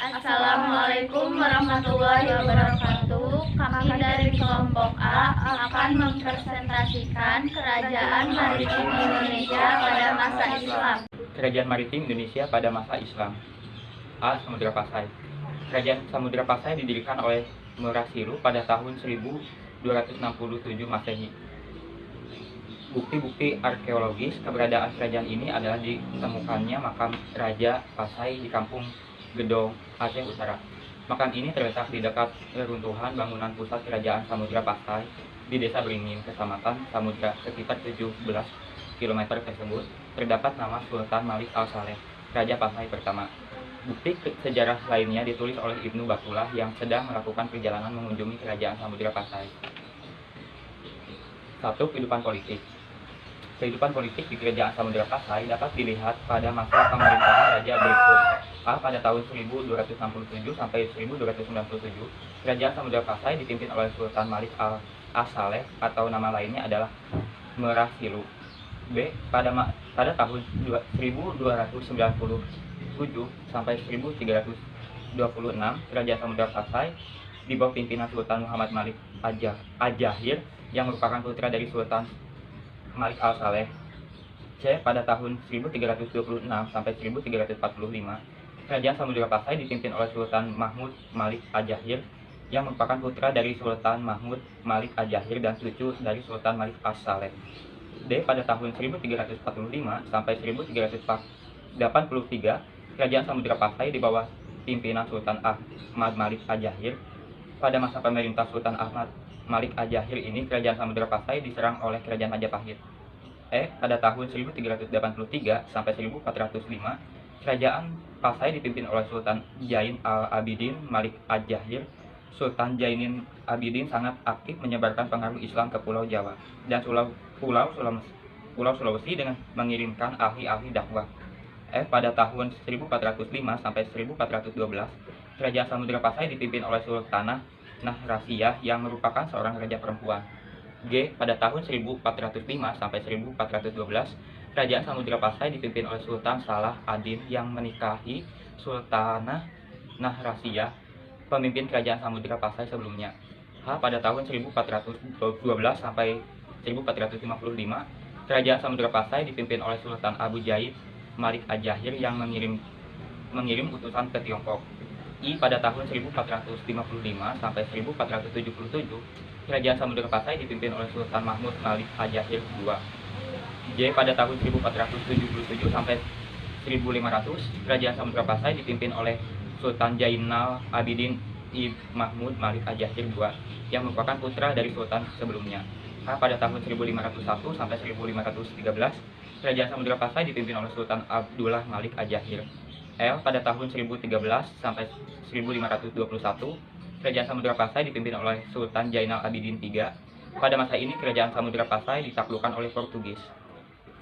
Assalamualaikum warahmatullahi wabarakatuh. Kami dari kelompok A akan mempresentasikan Kerajaan Maritim Indonesia pada masa Islam. Kerajaan Maritim Indonesia pada masa Islam. A. Samudra Pasai. Kerajaan Samudra Pasai didirikan oleh Murasilu pada tahun 1267 Masehi. Bukti-bukti arkeologis keberadaan kerajaan ini adalah ditemukannya makam Raja Pasai di Kampung Gedong, Aceh Utara. Makam ini terletak di dekat reruntuhan bangunan pusat Kerajaan Samudra Pasai di Desa Beringin, Kecamatan Samudra, sekitar 17 km tersebut. Terdapat nama Sultan Malik Al-Saleh, Raja Pasai pertama. Bukti sejarah lainnya ditulis oleh Ibnu Battulah yang sedang melakukan perjalanan mengunjungi Kerajaan Samudra Pasai. 1. Kehidupan politik. Kehidupan politik di Kerajaan Samudra Pasai dapat dilihat pada masa pemerintahan Raja berikut. A. Pada tahun 1267 sampai 1297, Kerajaan Samudra Pasai dipimpin oleh Sultan Malik Al-Saleh atau nama lainnya adalah Merasilu. B. Pada tahun 1297 sampai 1326, Kerajaan Samudra Pasai di bawah pimpinan Sultan Muhammad Malik Al-Jahir yang merupakan putra dari Sultan Malik Al-Saleh. C. Pada tahun 1326 sampai 1345, Kerajaan Samudra Pasai dipimpin oleh Sultan Mahmud Malik Al-Jahir yang merupakan putra dari Sultan Mahmud Malik Al-Jahir dan cucu dari Sultan Malik Al-Saleh. D. Pada tahun 1345 sampai 1383, Kerajaan Samudra Pasai di bawah pimpinan Sultan Ahmad Malik Al-Jahir. Pada masa pemerintah Sultan Ahmad Malik Al-Jahir ini, Kerajaan Samudra Pasai diserang oleh Kerajaan Majapahit. E. Pada tahun 1383 sampai 1405, Kerajaan Pasai dipimpin oleh Sultan Jain al-Abidin Malik Al-Jahir. Sultan Jainin Abidin sangat aktif menyebarkan pengaruh Islam ke Pulau Jawa dan Pulau Sulawesi dengan mengirimkan ahli-ahli dakwah. F. Pada tahun 1405 sampai 1412, Kerajaan Samudra Pasai dipimpin oleh Sultanah Nahrasiyah yang merupakan seorang raja perempuan. G. Pada tahun 1405 sampai 1412, Kerajaan Samudra Pasai dipimpin oleh Sultan Salah ad-Din yang menikahi Sultanah Nahrasiyah, pemimpin Kerajaan Samudra Pasai sebelumnya. H. Pada tahun 1412 sampai 1455, Kerajaan Samudra Pasai dipimpin oleh Sultan Abu Jaid Malik Al-Jahir yang mengirim utusan ke Tiongkok. I. Pada tahun 1455 sampai 1477, Kerajaan Samudra Pasai dipimpin oleh Sultan Mahmud Malik Al-Jahir II. J. Pada tahun 1477 sampai 1500, Kerajaan Samudra Pasai dipimpin oleh Sultan Jainal Abidin Ibn Mahmud Malik Al-Jahir II yang merupakan putra dari sultan sebelumnya. H. Pada tahun 1501 sampai 1513, Kerajaan Samudra Pasai dipimpin oleh Sultan Abdullah Malik Al-Jahir. L. Pada tahun 1013 sampai 1521, Kerajaan Samudra Pasai dipimpin oleh Sultan Jainal Abidin III. Pada masa ini, Kerajaan Samudra Pasai ditaklukkan oleh Portugis.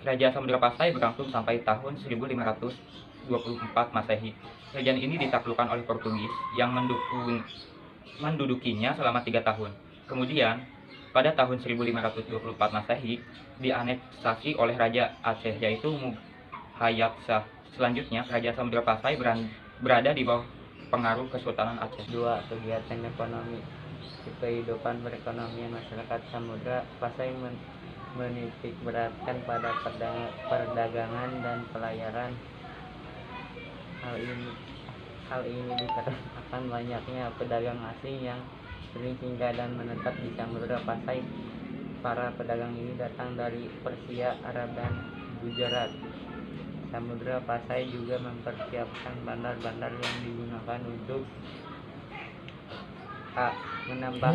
Kerajaan Samudra Pasai berlangsung sampai tahun 1524 Masehi. Kerajaan ini ditaklukkan oleh Portugis yang mendudukinya selama 3 tahun. Kemudian, pada tahun 1524 Masehi, dianeksasi oleh Raja Aceh yaitu Muhayyad Shah. Selanjutnya, Kerajaan Samudra Pasai berada di bawah pengaruh Kesultanan Aceh. 2. Kegiatan ekonomi. Kehidupan perekonomian masyarakat Samudra Pasai menitik beratkan pada perdagangan dan pelayaran. Hal ini dikarenakan banyaknya pedagang asing yang sering singgah dan menetap di Samudra Pasai. Para pedagang ini datang dari Persia, Arab, dan Gujarat. Samudra Pasai juga mempersiapkan bandar-bandar yang digunakan untuk A. Menambah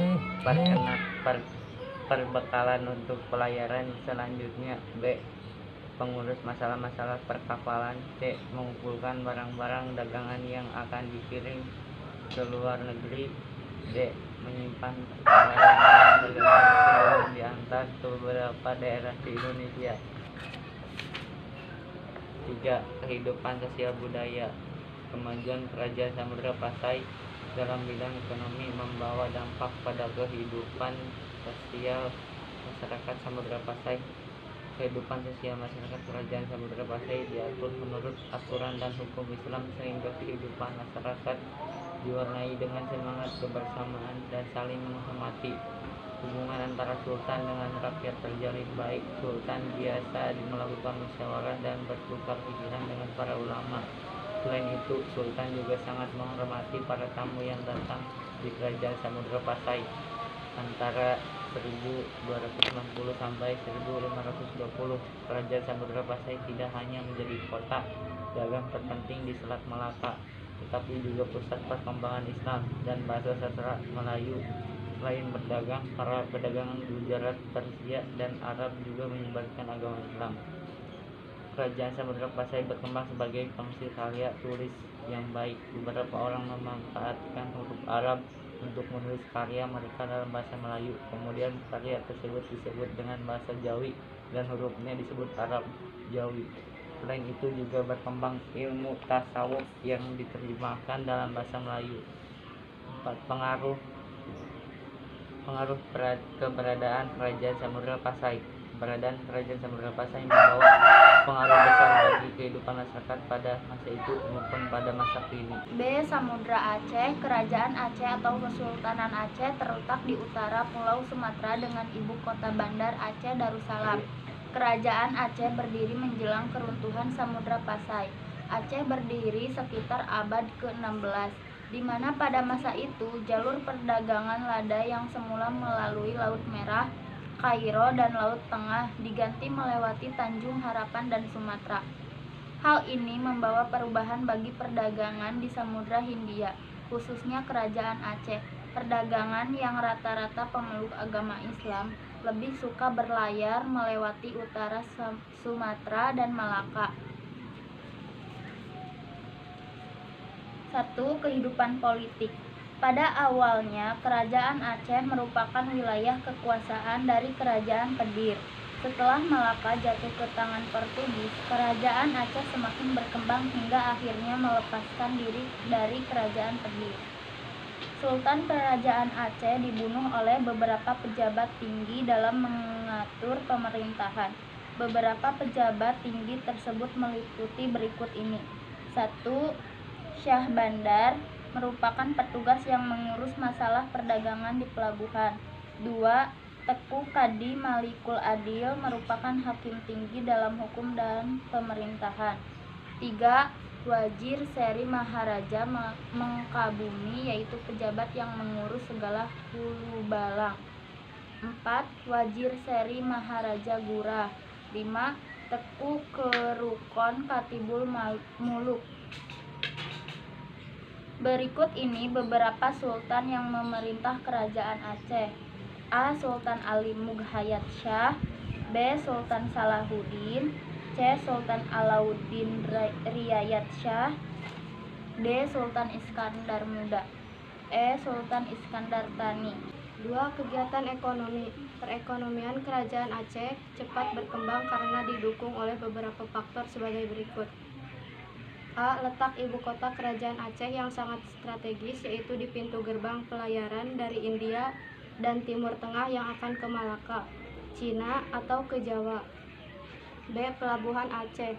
perbekalan untuk pelayaran. Selanjutnya, B. Pengurus masalah-masalah perkapalan. C. Mengumpulkan barang-barang dagangan yang akan dikirim ke luar negeri. D. Menyimpan barang-barang dagangan sebelum diantar ke beberapa daerah di Indonesia. 3. Kehidupan sosial budaya. Kemajuan Kerajaan Samudra Pasai dalam bidang ekonomi membawa dampak pada kehidupan sosial masyarakat Samudra Pasai. Kehidupan sosial masyarakat Kerajaan Samudra Pasai diatur menurut aturan dan hukum Islam sehingga kehidupan masyarakat diwarnai dengan semangat kebersamaan dan saling menghormati. Hubungan antara sultan dengan rakyat terjalin baik. Sultan biasa melakukan musyawarah dan bertukar pikiran dengan para ulama. Selain itu, sultan juga sangat menghormati para tamu yang datang di Kerajaan Samudra Pasai. Antara 1260 sampai 1520, Kerajaan Samudra Pasai tidak hanya menjadi kota dagang terpenting di Selat Malaka, tetapi juga pusat perkembangan Islam dan bahasa sastra Melayu. Selain berdagang, para pedagang Gujarat, Persia, dan Arab juga menyebarkan agama Islam. Kerajaan Samudra Pasai berkembang sebagai penghasil karya tulis yang baik. Beberapa orang memanfaatkan huruf Arab untuk menulis karya mereka dalam bahasa Melayu. Kemudian karya tersebut disebut dengan bahasa Jawi dan hurufnya disebut Arab Jawi. Selain itu juga berkembang ilmu tasawuf yang diterjemahkan dalam bahasa Melayu. 4. Pengaruh keberadaan Kerajaan Samudra Pasai. Keberadaan Kerajaan Samudra Pasai membawa pengaruh besar bagi kehidupan masyarakat pada masa itu maupun pada masa kini. B. Samudra Aceh. Kerajaan Aceh atau Kesultanan Aceh terletak di utara Pulau Sumatera dengan ibu kota bandar Aceh Darussalam. Kerajaan Aceh berdiri menjelang keruntuhan Samudra Pasai. Aceh berdiri sekitar abad ke-16, di mana pada masa itu jalur perdagangan lada yang semula melalui Laut Merah, Kairo, dan Laut Tengah diganti melewati Tanjung Harapan dan Sumatera. Hal ini membawa perubahan bagi perdagangan di Samudra Hindia, khususnya Kerajaan Aceh. Perdagangan yang rata-rata pemeluk agama Islam lebih suka berlayar melewati utara Sumatera dan Malaka. 1. Kehidupan politik. Pada awalnya, Kerajaan Aceh merupakan wilayah kekuasaan dari Kerajaan Pedir. Setelah Malaka jatuh ke tangan Portugis, Kerajaan Aceh semakin berkembang hingga akhirnya melepaskan diri dari Kerajaan Pedir. Sultan Kerajaan Aceh dibunuh oleh beberapa pejabat tinggi dalam mengatur pemerintahan. Beberapa pejabat tinggi tersebut meliputi berikut ini. 1. Syah Bandar merupakan petugas yang mengurus masalah perdagangan di pelabuhan. 2. Teku Kadi Malikul Adil merupakan hakim tinggi dalam hukum dan pemerintahan. 3. Wazir Seri Maharaja Mengkabumi, yaitu pejabat yang mengurus segala hulu balang. 4. Wazir Seri Maharaja Gurah. 5. Teku Kerukon Katibul Muluk. Berikut ini beberapa sultan yang memerintah Kerajaan Aceh. A. Sultan Ali Mughayat Shah. B. Sultan Salahuddin. C. Sultan Alauddin Riyayat Shah. D. Sultan Iskandar Muda. E. Sultan Iskandar Thani. 2. Kegiatan ekonomi. Perekonomian Kerajaan Aceh cepat berkembang karena didukung oleh beberapa faktor sebagai berikut. A. Letak ibu kota Kerajaan Aceh yang sangat strategis, yaitu di pintu gerbang pelayaran dari India dan Timur Tengah yang akan ke Malaka, Cina, atau ke Jawa. B. Pelabuhan Aceh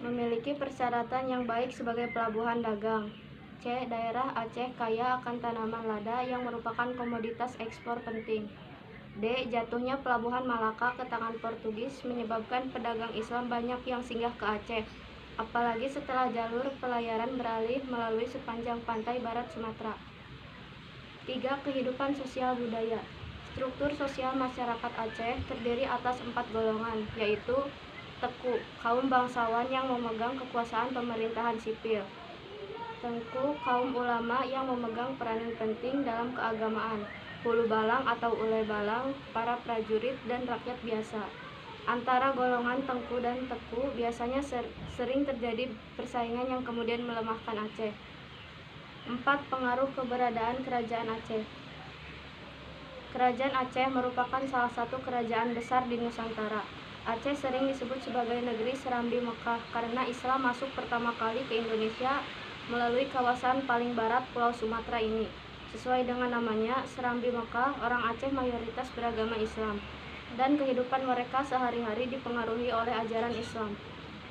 memiliki persyaratan yang baik sebagai pelabuhan dagang. C. Daerah Aceh kaya akan tanaman lada yang merupakan komoditas ekspor penting. D. Jatuhnya pelabuhan Malaka ke tangan Portugis menyebabkan pedagang Islam banyak yang singgah ke Aceh, apalagi setelah jalur pelayaran beralih melalui sepanjang pantai barat Sumatera. 3. Kehidupan sosial budaya. Struktur sosial masyarakat Aceh terdiri atas 4 golongan, yaitu Teku, kaum bangsawan yang memegang kekuasaan pemerintahan sipil. Tengku, kaum ulama yang memegang peranan penting dalam keagamaan. Hulu balang atau ulai balang, para prajurit dan rakyat biasa. Antara golongan Tengku dan Teku biasanya sering terjadi persaingan yang kemudian melemahkan Aceh. 4. Pengaruh keberadaan Kerajaan Aceh. Kerajaan Aceh merupakan salah satu kerajaan besar di Nusantara. Aceh sering disebut sebagai negeri Serambi Mekah karena Islam masuk pertama kali ke Indonesia melalui kawasan paling barat Pulau Sumatera ini. Sesuai dengan namanya, Serambi Mekah, orang Aceh mayoritas beragama Islam. dan kehidupan mereka sehari-hari dipengaruhi oleh ajaran Islam.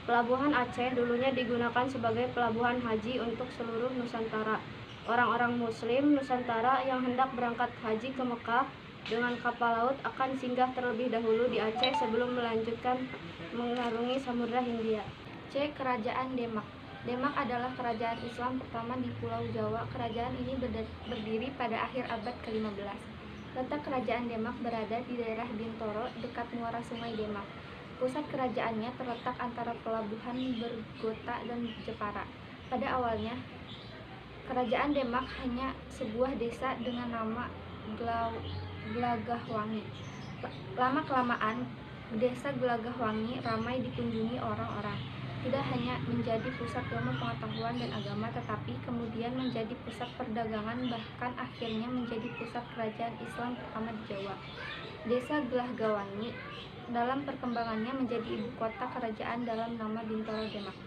Pelabuhan Aceh dulunya digunakan sebagai pelabuhan haji untuk seluruh Nusantara. Orang-orang Muslim Nusantara yang hendak berangkat haji ke Mekah dengan kapal laut akan singgah terlebih dahulu di Aceh sebelum melanjutkan mengarungi Samudra Hindia. C. Kerajaan Demak. Demak adalah kerajaan Islam pertama di Pulau Jawa. Kerajaan ini berdiri pada akhir abad ke-15. Letak kerajaan Demak berada di daerah Bintoro, dekat muara Sungai Demak. Pusat kerajaannya terletak antara pelabuhan Bergota dan Jepara. Pada awalnya, kerajaan Demak hanya sebuah desa dengan nama Gelagahwangi. Lama-kelamaan, desa Gelagahwangi ramai dikunjungi orang-orang. Tidak hanya menjadi pusat ilmu pengetahuan dan agama, tetapi kemudian menjadi pusat perdagangan, bahkan akhirnya menjadi pusat kerajaan Islam pertama di Jawa. Desa Gelagahwangi dalam perkembangannya menjadi ibu kota kerajaan dalam nama Bintoro Demak.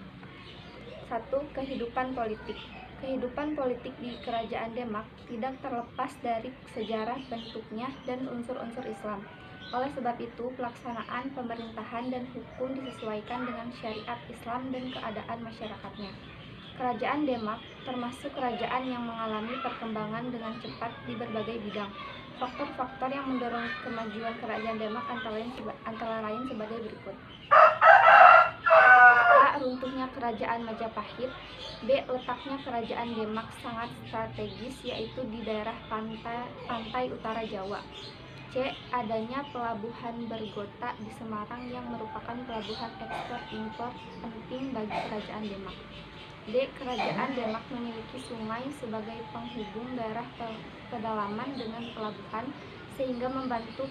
1. Kehidupan politik. Kehidupan politik di Kerajaan Demak tidak terlepas dari sejarah, bentuknya, dan unsur-unsur Islam. Oleh sebab itu, pelaksanaan pemerintahan dan hukum disesuaikan dengan syariat Islam dan keadaan masyarakatnya. Kerajaan Demak termasuk kerajaan yang mengalami perkembangan dengan cepat di berbagai bidang. Faktor-faktor yang mendorong kemajuan kerajaan Demak antara lain sebagai berikut. A. Runtuhnya kerajaan Majapahit. B. Letaknya kerajaan Demak sangat strategis, yaitu di daerah pantai utara Jawa. C. Adanya pelabuhan Bergota di Semarang yang merupakan pelabuhan ekspor-impor penting bagi kerajaan Demak. D. Kerajaan Demak memiliki sungai sebagai penghubung daerah pedalaman dengan pelabuhan, sehingga membantu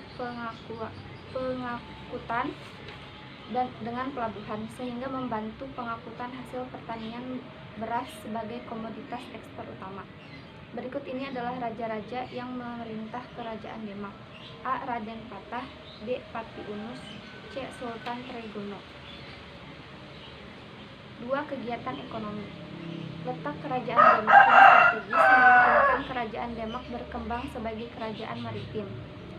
pengangkutan hasil pertanian beras sebagai komoditas ekspor utama. Berikut ini adalah raja-raja yang memerintah kerajaan Demak. A. Raden Patah. B. Pati Unus. C. Sultan Tregono. 2. Kegiatan ekonomi. Letak kerajaan Demak yang strategis memungkinkan kerajaan Demak berkembang sebagai kerajaan maritim.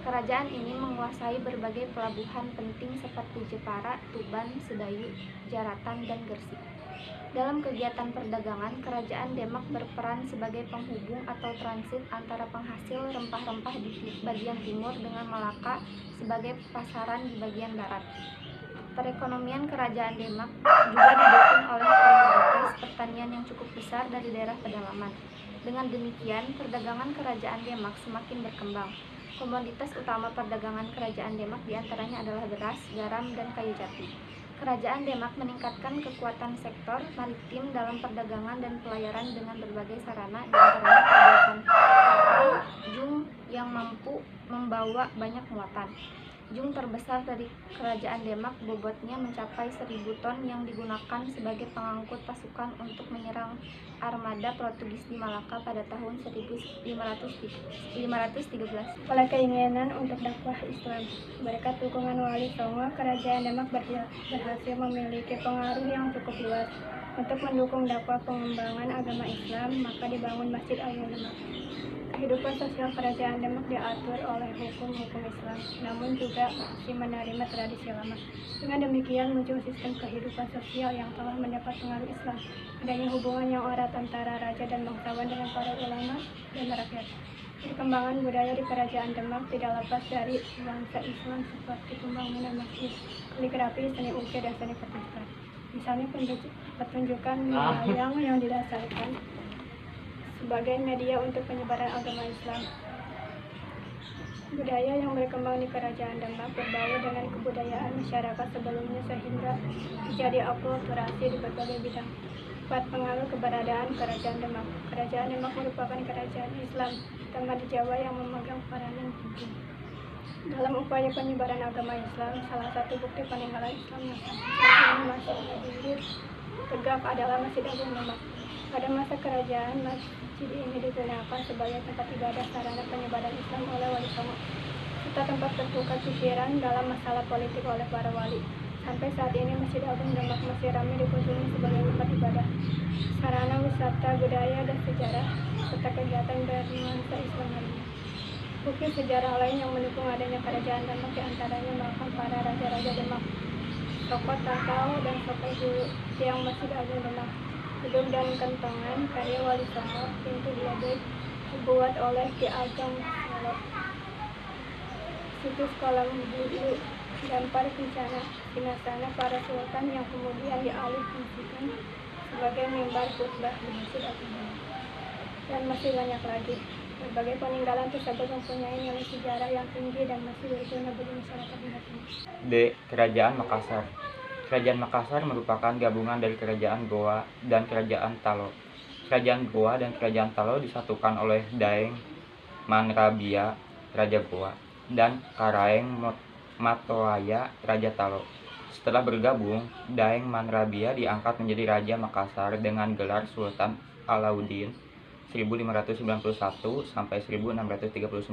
Kerajaan ini menguasai berbagai pelabuhan penting seperti Jepara, Tuban, Sedayu, Jaratan, dan Gersik. Dalam kegiatan perdagangan, kerajaan Demak berperan sebagai penghubung atau transit antara penghasil rempah-rempah di bagian timur dengan Malaka sebagai pasaran di bagian barat. Perekonomian kerajaan Demak juga didukung oleh komoditas pertanian yang cukup besar dari daerah pedalaman. Dengan demikian, perdagangan kerajaan Demak semakin berkembang. Komoditas utama perdagangan kerajaan Demak diantaranya adalah beras, garam, dan kayu jati. Kerajaan Demak meningkatkan kekuatan sektor maritim dalam perdagangan dan pelayaran dengan berbagai sarana, diantaranya pembuatan kapal jung yang mampu membawa banyak muatan. Jung terbesar dari kerajaan Demak bobotnya mencapai 1.000 ton yang digunakan sebagai pengangkut pasukan untuk menyerang armada Portugis di Malaka pada tahun 1513. Oleh keinginan untuk dakwah Islam, berkat dukungan Wali Songo, kerajaan Demak berhasil memiliki pengaruh yang cukup luas. Untuk mendukung dakwah pengembangan agama Islam, maka dibangun Masjid Agung Demak. Kehidupan sosial kerajaan Demak diatur oleh hukum-hukum Islam, namun juga masih menerima tradisi lama. Dengan demikian muncul sistem kehidupan sosial yang telah mendapat pengaruh Islam. Adanya hubungan yang erat antara raja dan bangsawan dengan para ulama dan rakyat. Perkembangan budaya di kerajaan Demak tidak lepas dari nuansa Islam seperti pembangunan masjid, kaligrafi, seni ukir, dan seni pertunjukan. Misalnya pertunjukan wayang yang didasarkan sebagai media untuk penyebaran agama Islam. Budaya yang berkembang di kerajaan Demak berbau dengan kebudayaan masyarakat sebelumnya sehingga terjadi akulturasi di berbagai bidang. 4. Pengaruh keberadaan kerajaan Demak. Kerajaan Demak merupakan kerajaan Islam pertama di Jawa yang memegang peranan penting dalam upaya penyebaran agama Islam. Salah satu bukti peninggalan Islam yang masih berdiri tegak adalah Masjid Agung Demak. Pada masa kerajaan, masjid ini digunakan sebagai tempat ibadah sarana penyebaran Islam oleh Wali Songo, serta tempat bertukar pikiran dalam masalah politik oleh para wali. Sampai saat ini Masjid Agung Demak masih ramai dikunjungi sebagai tempat ibadah, sarana wisata budaya dan sejarah, serta kegiatan bernuansa Islam lainnya. Bukti sejarah lain yang mendukung adanya kerajaan Demak diantaranya merupakan para raja-raja Demak, Soko Takau dan Soko Hulu yang masih agung Demak. Hidup dan Kentongan karya Wali Songo, pintu diabek dibuat oleh Ki Ageng Selo. Situs kolam bulu dampar kencana sinasana para sultan yang kemudian dialih fungsikan sebagai mimbar khutbah di Masjid Agung. Dan masih banyak lagi. Berbagai peninggalan tersebut mempunyai nilai sejarah yang tinggi dan masih berguna bagi masyarakat hingga kini. D. Kerajaan Makassar. Kerajaan Makassar merupakan gabungan dari Kerajaan Goa dan Kerajaan Talo. Kerajaan Goa dan Kerajaan Talo disatukan oleh Daeng Manrabia, Raja Goa, dan Karaeng Matoaya, Raja Talo. Setelah bergabung, Daeng Manrabia diangkat menjadi Raja Makassar dengan gelar Sultan Alauddin 1591 sampai 1639.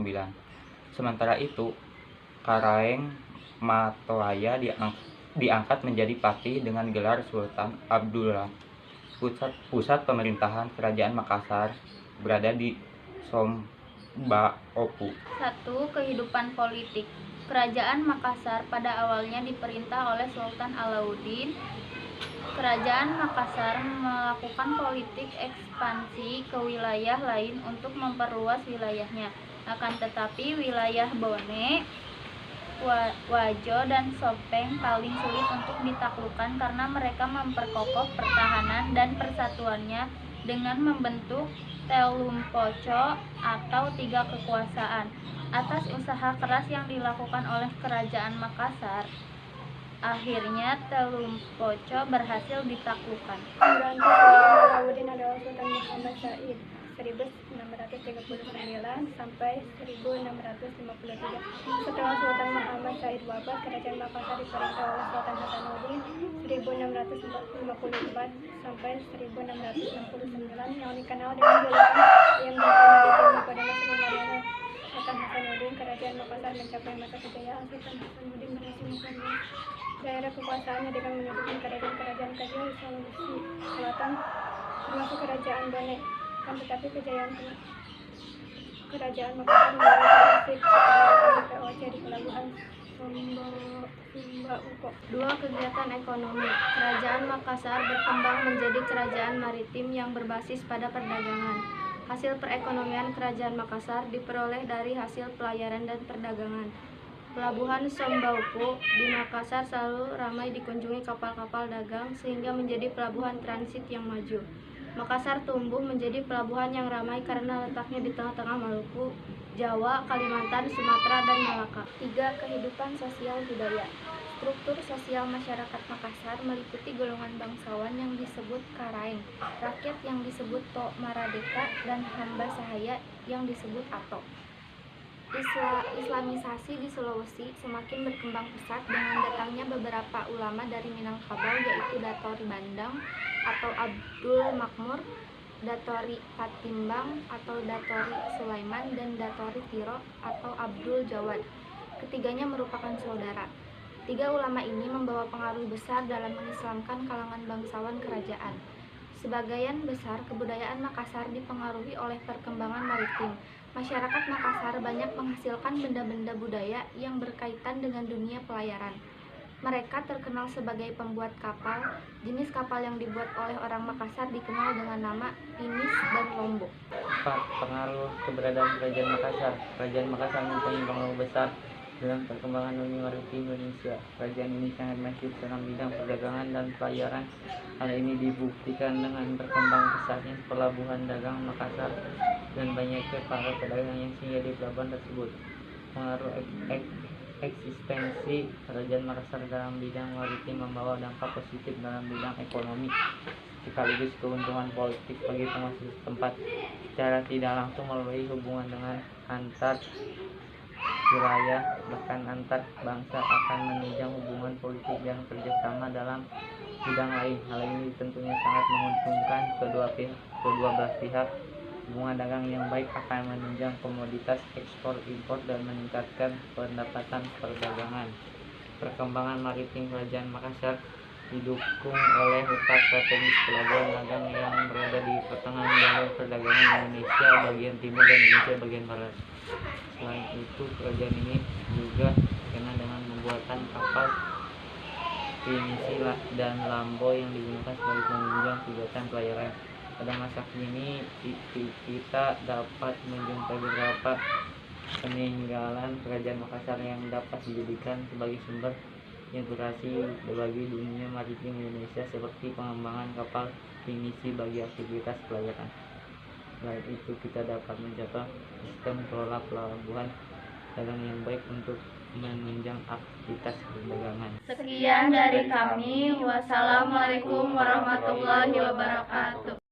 Sementara itu, Karaeng Matoaya diangkat menjadi patih dengan gelar Sultan Abdullah. Pusat pemerintahan Kerajaan Makassar berada di Sombaopu. 1. Kehidupan politik. Kerajaan Makassar pada awalnya diperintah oleh Sultan Alauddin. Kerajaan Makassar melakukan politik ekspansi ke wilayah lain untuk memperluas wilayahnya. Akan tetapi wilayah Bone, Wajo, dan Sopeng paling sulit untuk ditaklukkan karena mereka memperkokoh pertahanan dan persatuannya dengan membentuk Telumpoco atau tiga kekuasaan. Atas usaha keras yang dilakukan oleh Kerajaan Makassar, akhirnya Telumpoco berhasil ditaklukkan. Pengganti Sultan Alauddin adalah Sultan Muhammad Said 1639 sampai 1653. Setelah Sultan Muhammad Said wafat, Kerajaan Makassar diperintah oleh Sultan Hasanuddin 1654 sampai 1669 yang dikenal dengan julukan Imam Maritim. Pada masa pemerintahan Sultan Hasanuddin, Kerajaan Makassar mencapai masa kejayaan. Sultan Hasanuddin berhasil memperluas daerah kekuasaannya dengan menyebutkan kerajaan-kerajaan kecil di Sulawesi Selatan termasuk Kerajaan Bone. Kan tetapi kejayaan Kerajaan Makassar mulai terusik setelah POC di pelabuhan Sumbaoko. 2. Kegiatan ekonomi. Kerajaan Makassar berkembang menjadi kerajaan maritim yang berbasis pada perdagangan. Hasil perekonomian Kerajaan Makassar diperoleh dari hasil pelayaran dan perdagangan. Pelabuhan Sombaoko di Makassar selalu ramai dikunjungi kapal-kapal dagang sehingga menjadi pelabuhan transit yang maju. Makassar tumbuh menjadi pelabuhan yang ramai karena letaknya di tengah-tengah Maluku, Jawa, Kalimantan, Sumatera, dan Malaka. 3. Kehidupan sosial budaya. Struktur sosial masyarakat Makassar meliputi golongan bangsawan yang disebut Karaeng, rakyat yang disebut To Maradeka, dan hamba sahaya yang disebut Ato. Islamisasi di Sulawesi semakin berkembang pesat dengan datangnya beberapa ulama dari Minangkabau, yaitu Datori Bandang atau Abdul Makmur, Datori Patimbang atau Datori Sulaiman, dan Datori Tiro atau Abdul Jawad. Ketiganya merupakan saudara. 3 ulama ini membawa pengaruh besar dalam mengislamkan kalangan bangsawan kerajaan. Sebagian besar kebudayaan Makassar dipengaruhi oleh perkembangan maritim. Masyarakat Makassar banyak menghasilkan benda-benda budaya yang berkaitan dengan dunia pelayaran. Mereka terkenal sebagai pembuat kapal. Jenis kapal yang dibuat oleh orang Makassar dikenal dengan nama Pinis dan Lombok. 4. Pengaruh keberadaan Kerajaan Makassar. Kerajaan Makassar mempunyai pengaruh besar dalam perkembangan dunia maritim Indonesia. Kerajaan ini sangat masif dalam bidang perdagangan dan pelayaran. Hal ini dibuktikan dengan berkembang pesatnya pelabuhan dagang Makassar dan banyaknya para pedagang yang singgah di pelabuhan tersebut. Pengaruh eksistensi Kerajaan Makassar dalam bidang maritim membawa dampak positif dalam bidang ekonomi sekaligus keuntungan politik bagi penguasa setempat. Secara tidak langsung melalui hubungan dengan antar wilayah bahkan antar bangsa akan menunjang hubungan politik dan kerjasama dalam bidang lain. Hal ini tentunya sangat menguntungkan kedua belah pihak. Hubungan dagang yang baik akan menunjang komoditas ekspor impor dan meningkatkan pendapatan perdagangan. Perkembangan maritim Kerajaan Makassar. didukung oleh letak strategis pelabuhan dagang yang berada di pertengahan jalur perdagangan Indonesia bagian timur dan Indonesia bagian barat. Selain itu, kerajaan ini juga terkenal dengan pembuatan kapal pinisi dan lambo yang digunakan sebagai penunjang kegiatan pelayaran. Pada masa kini kita dapat menjumpai beberapa peninggalan kerajaan Makassar yang dapat dijadikan sebagai sumber inspirasi bagi dunia maritim Indonesia, seperti pengembangan kapal pinisi bagi aktivitas pelayaran. Selain itu, kita dapat mencapai sistem kelola pelabuhan dagang yang baik untuk menunjang aktivitas perdagangan. Sekian dari kami. Wassalamualaikum warahmatullahi wabarakatuh.